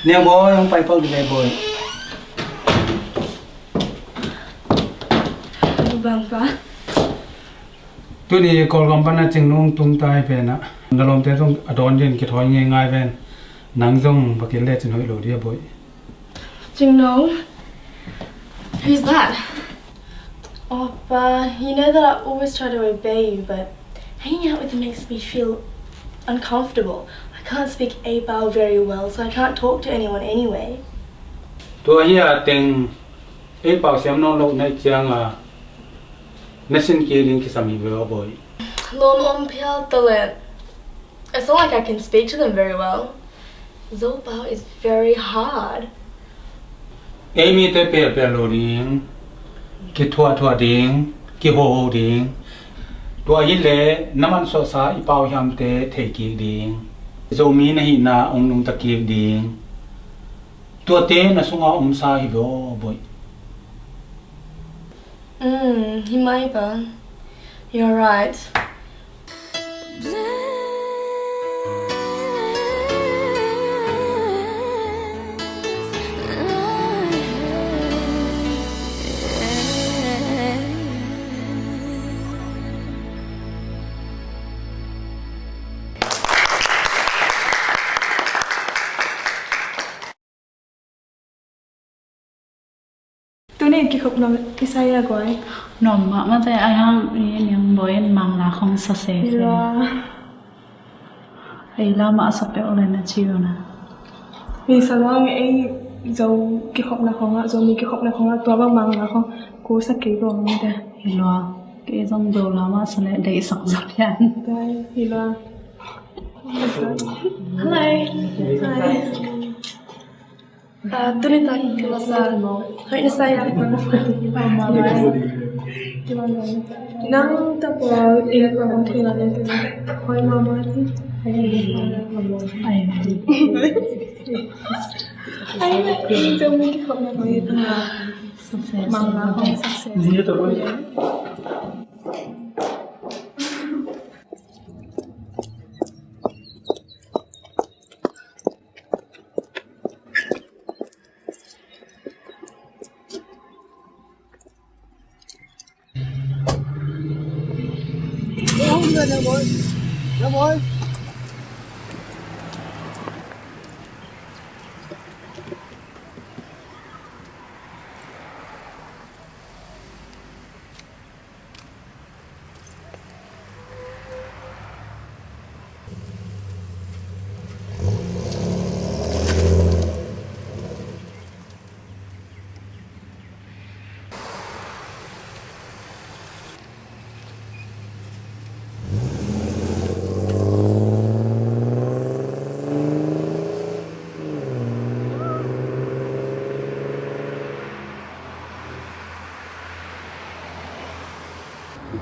Nè boy không phải phong đi về boy. Vâng ba. Tôi đi call company chừng nung tung tai về nè. Nó làm thế xong đón đến cái thói nghe ngay về. Nắng rong và cái lệ trên hội lộ đi boy. Chừng nung. Who's that? Oppa, you know that I always try to obey you, but hanging out with you makes me feel uncomfortable. I can't speak Abao very well, so I can't talk to anyone anyway. Tôi here tiếng ấy bảo xem nó lâu nay chăng à. Nó xin kia đến cái sami về boy. Lom Ompia Talant. It's not like I can speak to them very well. Zobao is very hard. Ấy mi tới bè lộ điên. Cái thua điên, cái hồ điên. Tôi ấy lệ nắm ăn sọ sa ý bảo hiểm tế thể kỳ điên. Dẫu mi na Nihna ông nung ta kỳ điên. Tôi tế na sung ông sa hi vô boy. Himaiba. You're right. Tôi nên kêu nó kizaih à gọi. Nôm mà tại ai ham niang boy mang la không sa se. Ai la mà sa pe olen na chiu na. Vì sao mà ấy dâu kêu nó không á, dâu mình kêu nó không á, tôi bằng mang là không, cố sắc kêu rồi như thế. Hello, cái dòng dâu la mà sa le dei sak zap yan. Đây, hello. Hi. Tôi nên tặng cái là hỏi nó sai à? Nang tapos i-promote ko na lang ito. Hoy mama ati. Ay, ito mo kikop na ko ito na mga akong success. Dito boy. Nè boy.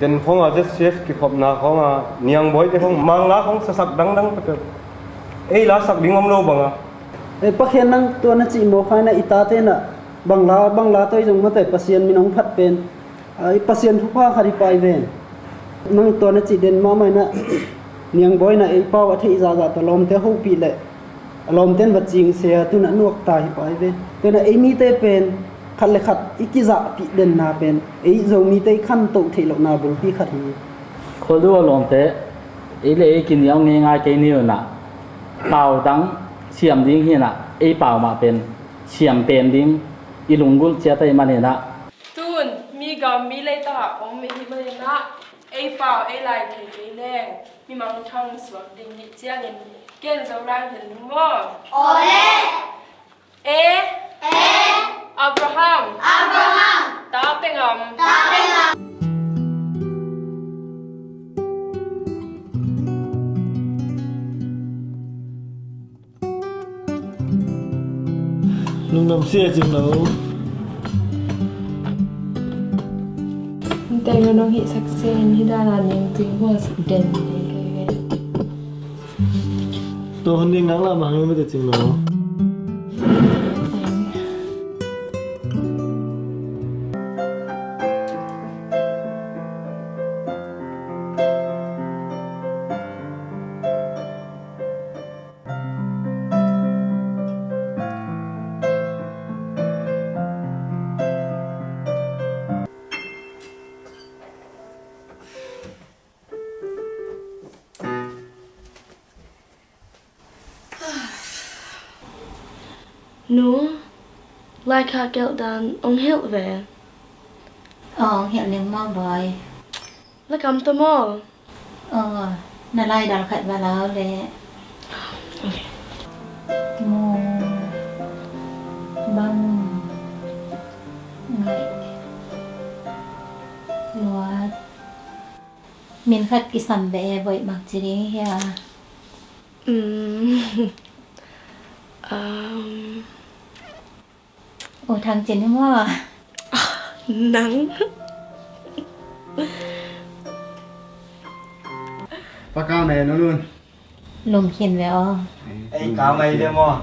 Den phong a chef ki khop na khong a niang boy te phong mang la khong sasak dang dang pa ei la sak ding om lo banga e pakhian nang to na chi mo khaina itate na bangla toi jong mate pasien minong phat pen ai pasien thupa khari pai ven nang to na chi den ma mai na niang boy na ei paw athi za to lom te ho pi le lom ten wa ching se tu na nuak ta hi pai ve te na ei mi te pen khát lệ khát ikiza pi den na pen ei zo mi te khan to thei lo na bul pi khat hi khol du lom te ei le kin yang nge ngai ke ni na pau tang siam ding hi na ei pau ma pen siam pen ding ilungul chia tai ma ne na Tun, mi gam mi lấy ta ông mi hi bơi na, ai bảo ai lại thấy cái nè, mi mang thang xuống đình nhị chia nên kiên dấu lang hình mò. Ole. Abraham. Ta pengam. Nung nằm xe chừng nào Tay nó hiện sắc sen thì đa là những thứ hoa sự đền tôi hôm nay nắng làm hàng mới được chừng nào Nú lại khá kẹo đàn ông hiểu về Hiện những mò bòi là cầm tơ mò Nà lai đào khạch và lão lệ Mù Băng Ngậy Luat Miền khạch kỳ sầm bệ vội mặc gì đi hả Ồ thằng trên đúng không ạ Nắng Bác cao này nó luôn. Lùm khiên về ô Ê cao mày đi mò.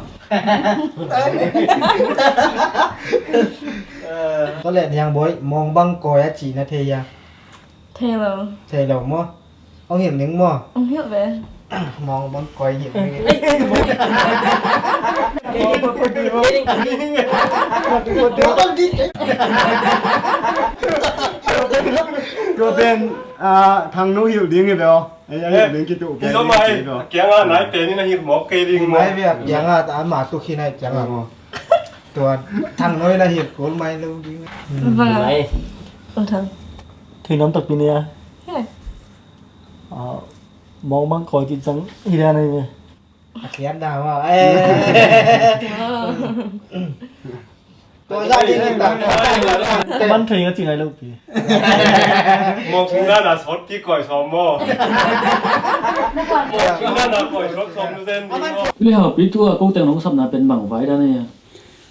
Có lẽ nhang bối mong băng coi á chỉ là thề à. Thế là Thề đầu mò. Ông hiểu những mò. ông hiểu về Mong băng coi hiểu Rồi tên thằng nó hiểu tiếng gì vậy không? Anh hiểu tiếng cái tụ cái đó mày kéo ra nãy tên này hiểu một cây đi mấy việc chẳng là đã mà tụ khi này chẳng là mò. Tuần thằng nói là hiểu của mày lâu đi. Vâng ạ thằng Thì nắm tập bên này mong băng coi chị trắng đi ra này về Kén nào mà tôi ra đi băng thầy nó chỉ ngày lâu kì một chúng ta là sót cái còi xóm mò một chúng ta là còi sót xóm lên Lý hợp bí tua câu tiếng nông sắp là bên bằng váy đó này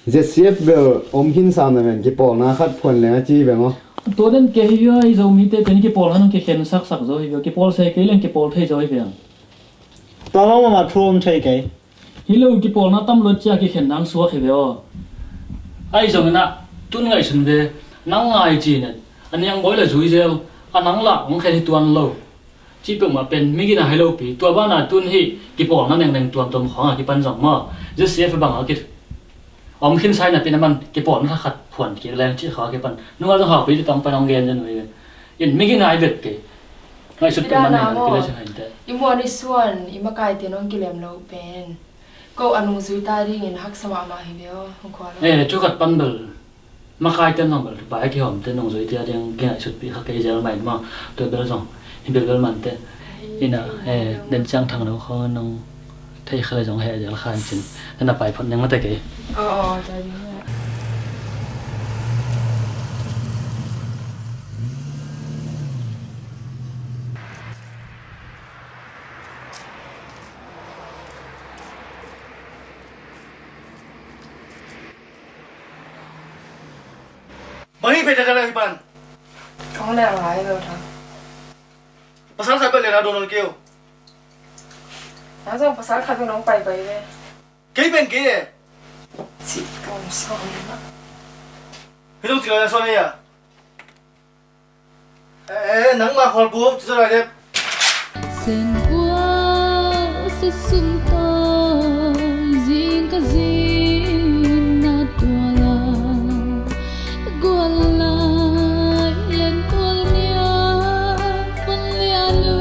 ZCF bel om hin sam na men ki pol na khat phun le chi be ngo tôi đến cái hiệp zo mi te bên cái pol nó cái khen sắc sắc rồi cái pol xe cái lên cái pol thấy rồi vậy tao nó mà thua thầy cái hello cái pol nó tâm luật chia cái khen năng suốt cái vậy ai giống na tuân ngày xuân về nắng ngày gì nè anh yang bối là rủi ro anh nắng lạ cũng khen tuần lâu chỉ biết mà bên mấy cái nào hello bị tua bao nào tuân hi cái pol nó neng tuần tuần khó cái ban rộng mà just sẽ phải bằng ở cái ông khiến sai làเป็นมันเก็บปอนถ้าขัดผวนเกี่ยวแรงที่เขาเก็บปันนึกว่าต้องหอบไปต้องไปโรงเรียนจังเลยยันไม่กี่นายเด็ดเก๋ไอ้สุดเป็นมันเนี่ยก็เลยจะเห็นแต่อีมัวในส่วนอีมากายเตียนองกิเลมเราเป็นก็อนุสุยตาดีเงินฮักสมามาให้เดียวของควาจุกัดปันเบลมากายเต้นน้องเบลไปที่หอมเต้นน้องสุยเตียยังเก่งสุดปีเขาเกยเจอใหม่มาตัวเบลส่งเห็นเบลมันเต้นี่นะเดินจ้างทางเราเขาน้องถ้าเคยส่งให้เดี๋ยวข้าจริงนั่นน่ะไปพ้นยังไม่ได้เก๋อ๋อใจดีมากmấy phải ra đây bạn ของแรงหลายเราทำ ภาษาไทยเป็นเลยนะโดนเกี่ยว น้าส่งภาษาขัดน้องไปเลย กี่เป็นกี่สิกองสอนนะ พี่ต้องเจออะไรส่วนนี้อ่ะหนังมาขอกูจะอะไรเด็บ Sen qua sẽ sung to riêng cái gì na tua la gua lại lên tua nia con lia lu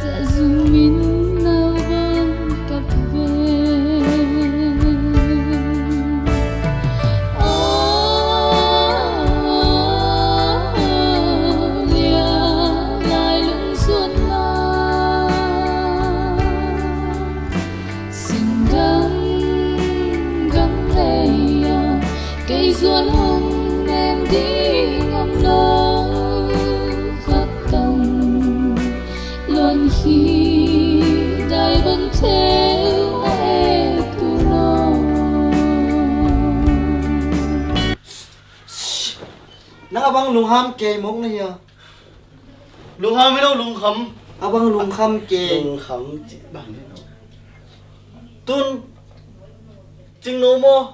za zoom in nào bên cặp bên lia lại lưng xuân cây xuân hồng em đi ngắm nó khát tông luôn khi đại băng theo mẹ tu nó nó băng lùng ham kề mốc này à lùng ham mới đâu lùng khấm băng lùng khăm kề lùng khấm chỉ bằng thế nào tuân chừng nô mô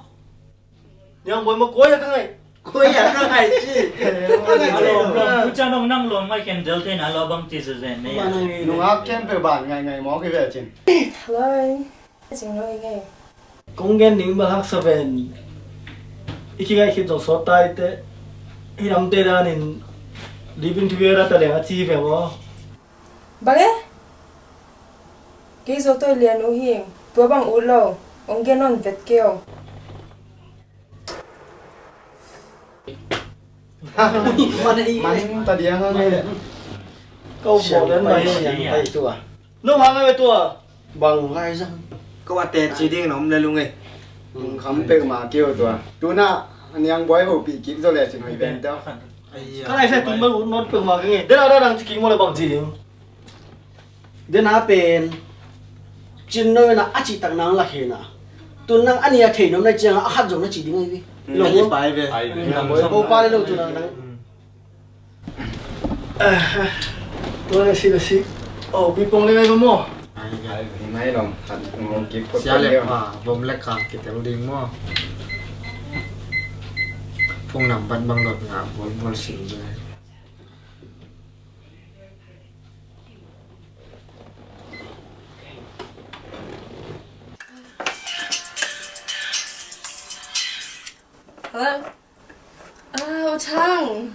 nhưng mà cuối là cái này chứ cứ cho nó năng luôn mai khen dấu thế nào lo băng chỉ sự rèn này mà này lùng áp kén về bản ngày ngày mó cái về trên hello chừng nói nghe công gen những bà hắc seven ít ngày khi trong số tai te khi làm te ra nên living together ta để chi về mà bằng ấy cái Zotawi Lianu hiểm tua bằng út lâu ông kia non vẹt kêu มันตะเดียงเขาเลย câu phổ đến màyอย่างไรตัว nó hoàng ai tua bằng lai răng ก็ว่าแต่จีดิ้งหนมเลยลุงไง khắm bê mà kêuตัวtu na anh yang boy hồ bị kín rồi lẹ chỉ nói bên đó cái này sẽ tụi mình nó bự mà cái gì đây là đang chỉ kính một là bằng gì đến há bên trên nơi là chỉ tặng năng là hiện à tu năng anh ấy thấy nó này chẳng hát giống nó chỉ đi ngay đi lồng đi bài về ô ba đi đâu tu năng tôi là xí bị bong lên cái mỏ mấy đồng thành một kịp có xia lệ hòa vòng lệ khang cái tiểu đình mò phong nằm bắn băng đột ngã vốn xỉu rồi Hello? Oh, Tang.